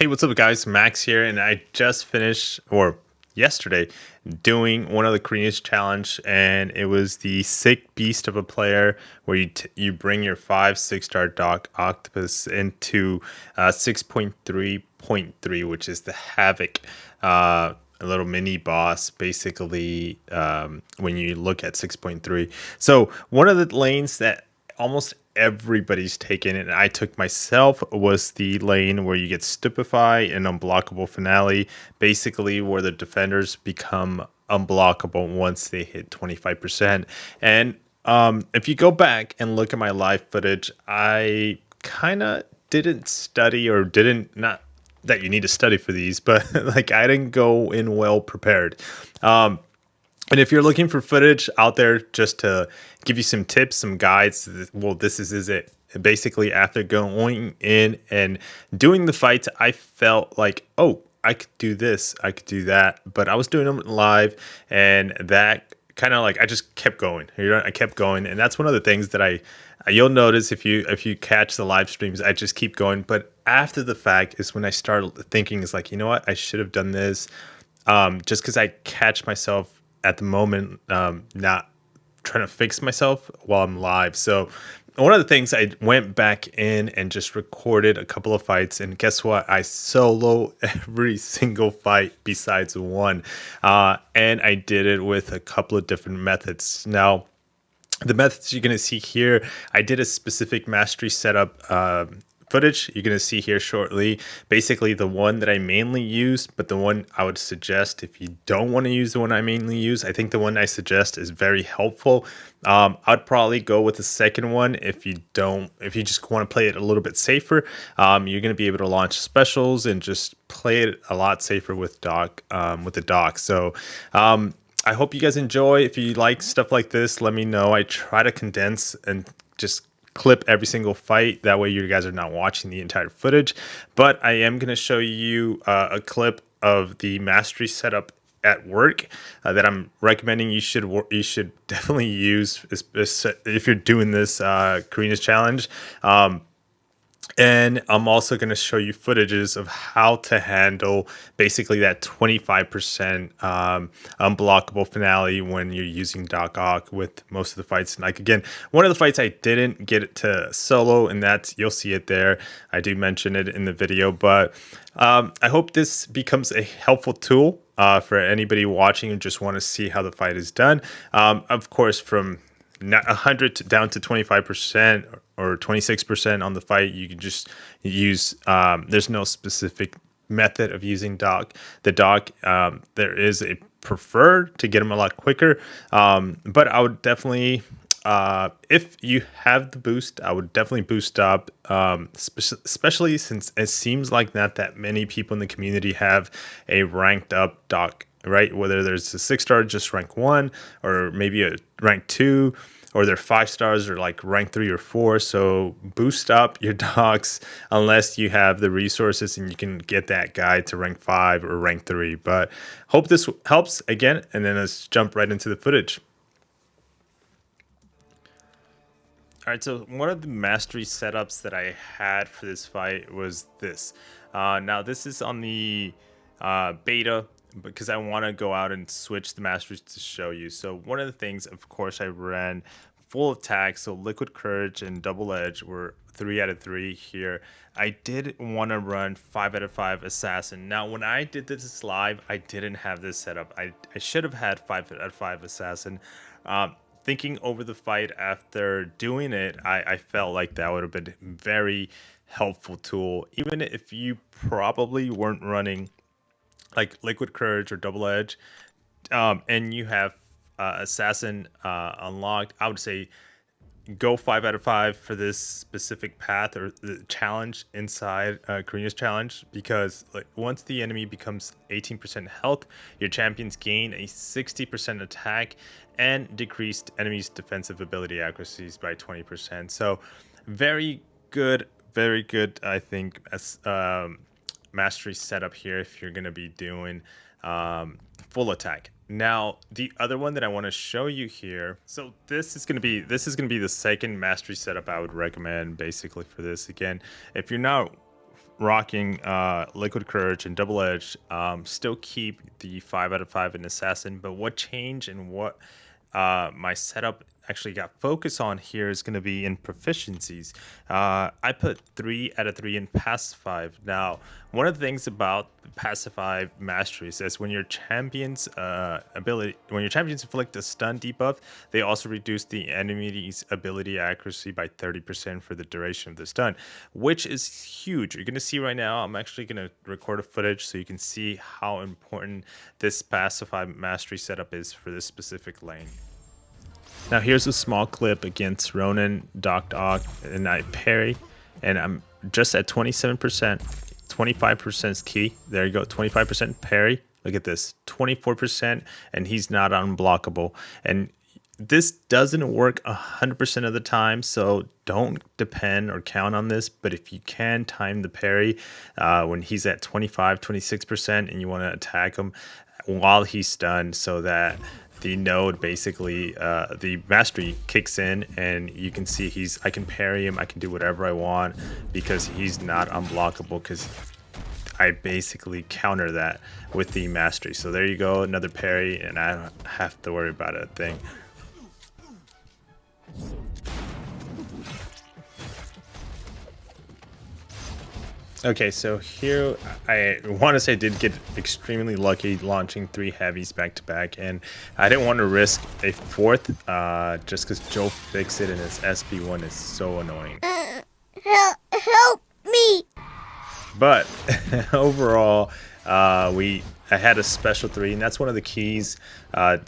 Hey, what's up, guys? Max here, and I just finished, or yesterday, doing one of the Carinas challenge, and it was the sick beast of a player where you bring your 5 6-star Doc Octopus into 6.3.3, which is the Havoc. A little mini boss, basically, when you look at 6.3. So one of the lanes that almost everybody's taken, and I took myself, was the lane where you get Stupefy and Unblockable Finale, basically where the defenders become unblockable once they hit 25%. And if you go back and look at my live footage, I kind of didn't study, or didn't, not that you need to study for these, but like I didn't go in well prepared. And if you're looking for footage out there just to give you some tips, some guides, well, this is it. Basically, after going in and doing the fights, I felt like, oh, I could do this, I could do that. But I was doing them live, and that kind of like, I just kept going. I kept going, and that's one of the things that you'll notice if you catch the live streams. I just keep going. But after the fact is when I started thinking, is like, you know what, I should have done this. Just because I catch myself at the moment, not trying to fix myself while I'm live. So one of the things, I went back in and just recorded a couple of fights, and guess what? I solo every single fight besides one. And I did it with a couple of different methods. Now, the methods you're going to see here, I did a specific mastery setup footage you're going to see here shortly. Basically, the one that I mainly use, but the one I would suggest if you don't want to use the one I mainly use, I think the one I suggest is very helpful. I'd probably go with the second one if you just want to play it a little bit safer. You're going to be able to launch specials and just play it a lot safer with the dock. So I hope you guys enjoy. If you like stuff like this, let me know. I try to condense and just clip every single fight. That way you guys are not watching the entire footage. But I am going to show you a clip of the mastery setup at work that I'm recommending you should definitely use if you're doing this Carinas challenge. And I'm also going to show you footages of how to handle basically that 25% unblockable finale when you're using Doc Ock with most of the fights. And like, again, one of the fights I didn't get it to solo, and that's, you'll see it there. I do mention it in the video, but I hope this becomes a helpful tool for anybody watching and just want to see how the fight is done. Of course, from 100 down to 25% or 26% on the fight, you can just use, there's no specific method of using the dock. There is a preferred to get them a lot quicker, but I would definitely, if you have the boost, I would definitely boost up, especially since it seems like not that many people in the community have a ranked up dock, right? Whether there's a 6-star, just rank 1, or maybe a rank 2, or they're 5 stars, or like rank 3 or 4. So boost up your docs unless you have the resources and you can get that guy to rank 5 or rank 3. But hope this helps again, and then let's jump right into the footage. All right, so one of the mastery setups that I had for this fight was this. Now this is on the beta, because I want to go out and switch the masteries to show you. So one of the things, of course, I ran full attack. So liquid courage and double edge were 3 out of 3 here. I did want to run 5 out of 5 assassin. Now, when I did this live, I didn't have this setup. I should have had 5 out of 5 assassin. Thinking over the fight after doing it, I felt like that would have been a very helpful tool, even if you probably weren't running like liquid courage or double edge, and you have assassin unlocked. I would say go 5 out of 5 for this specific path or the challenge inside Carinas challenge, because like once the enemy becomes 18% health, your champions gain a 60% attack and decreased enemies defensive ability accuracies by 20%. So very good, I think, as mastery setup here if you're going to be doing full attack. Now, the other one that I want to show you here, so this is going to be the second mastery setup I would recommend basically for this. Again, if you're not rocking Liquid Courage and Double Edge, still keep the 5 out of 5 in Assassin. But what changed and what my setup actually got focus on here is going to be in proficiencies. I put 3 out of 3 in Pacify. Now, one of the things about Pacify Masteries is when your champions inflict a stun debuff, they also reduce the enemy's ability accuracy by 30% for the duration of the stun, which is huge. You're going to see right now, I'm actually going to record a footage so you can see how important this Pacify Mastery setup is for this specific lane. Now here's a small clip against Ronan, Doc Ock, and I parry, and I'm just at 27%. 25% is key. There you go, 25% parry. Look at this, 24%, and he's not unblockable. And this doesn't work 100% of the time, so don't depend or count on this. But if you can time the parry when he's at 25, 26%, and you want to attack him while he's stunned so that the node basically the mastery kicks in and you can see I can parry him, I can do whatever I want because he's not unblockable, because I basically counter that with the mastery. So there you go, another parry, and I don't have to worry about a thing. Okay, so here I want to say I did get extremely lucky launching 3 heavies back to back, and I didn't want to risk a 4th just because Joe fixed it and his SP1 is so annoying. Help me! But overall, I had a special 3, and that's one of the keys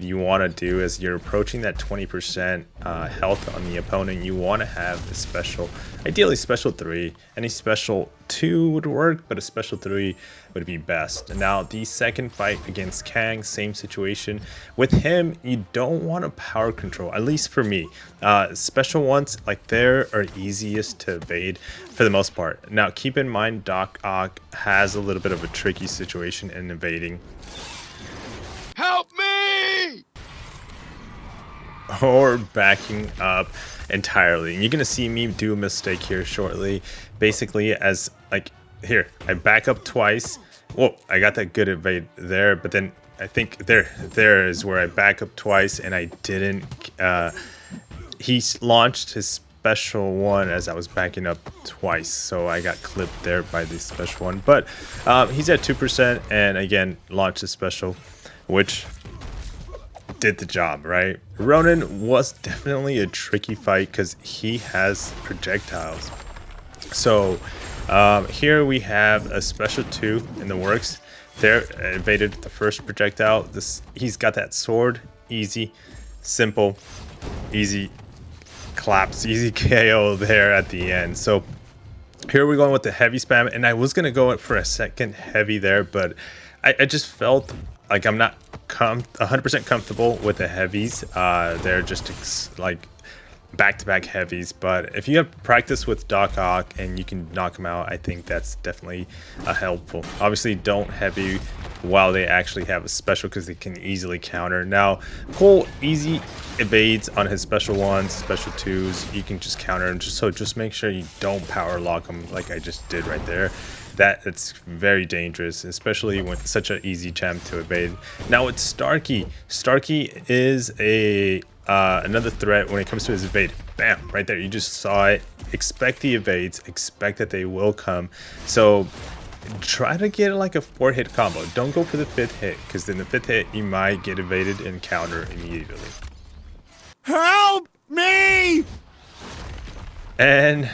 you want to do as you're approaching that 20% health on the opponent. You want to have a special, ideally special 3. Any special 2 would work, but a special 3 would be best. And now the second fight against Kang, same situation. With him, you don't want to power control, at least for me. Special ones, like, they're are easiest to evade for the most part. Now keep in mind, Doc Ock has a little bit of a tricky situation in evading. Help me! Or backing up entirely. And you're gonna see me do a mistake here shortly. Basically, as like here, I back up twice. Whoa, I got that good evade there, but then I think there is where I back up twice and I didn't. He launched his special one as I was backing up twice, so I got clipped there by the special one. But he's at 2%, and again launched his special, which did the job, right? Ronan was definitely a tricky fight because he has projectiles. So here we have a special 2 in the works. There, evaded the first projectile. He's got that sword, easy, simple, easy claps, easy KO there at the end. So here we're going with the heavy spam, and I was gonna go for a second heavy there, but I just felt like I'm not 100% comfortable with the heavies. They're just like back-to-back heavies, but if you have practice with Doc Ock and you can knock them out, I think that's definitely helpful. Obviously, don't heavy while they actually have a special, because they can easily counter. Now, Cole easy evades on his special 1s, special 2s. You can just counter and just make sure you don't power lock them like I just did right there. It's very dangerous, especially when it's such an easy champ to evade. Now it's Starkey. Starkey is another threat when it comes to his evade. Bam, right there, you just saw it. Expect the evades, expect that they will come. So try to get like a 4-hit combo. Don't go for the 5th hit, because then the 5th hit you might get evaded and counter immediately. Help me! And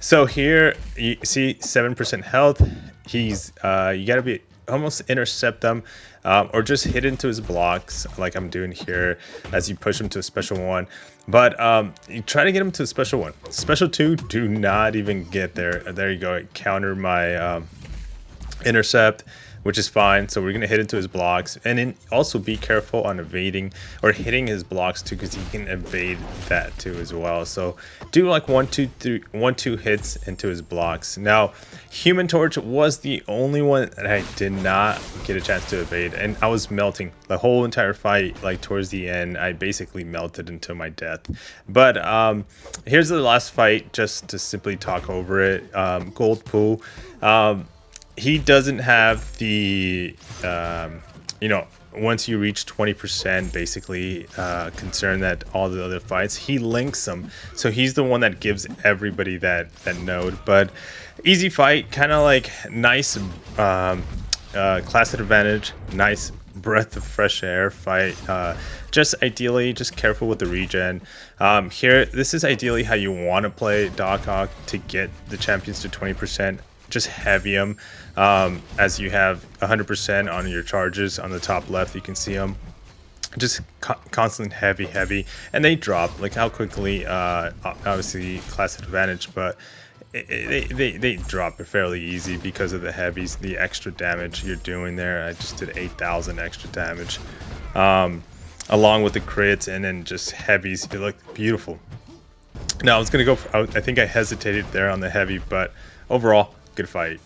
so here you see 7% health. He's you gotta be almost intercept them or just hit into his blocks like I'm doing here as you push him to a special 1. But you try to get him to a special 1. Special 2, do not even get there. There you go, counter my intercept. which is fine. So we're gonna hit into his blocks, and then also be careful on evading or hitting his blocks too, because he can evade that too as well. So do like 1-2 hits into his blocks. Now, Human Torch was the only one that I did not get a chance to evade, and I was melting the whole entire fight. Like towards the end, I basically melted until my death. But here's the last fight, just to simply talk over it. Gold Pool. He doesn't have the once you reach 20%, basically concern that all the other fights, he links them. So he's the one that gives everybody that node. But easy fight, kind of like nice class advantage, nice breath of fresh air fight. Just ideally, just careful with the regen. Here, this is ideally how you want to play Doc Ock to get the champions to 20%. Just heavy them as you have 100% on your charges on the top left. You can see them just constant heavy, and they drop like how quickly. Obviously, class advantage, but they drop it fairly easy because of the heavies, the extra damage you're doing there. I just did 8,000 extra damage, along with the crits, and then just heavies. It looked beautiful. Now I was gonna go. I think I hesitated there on the heavy, but overall, good fight.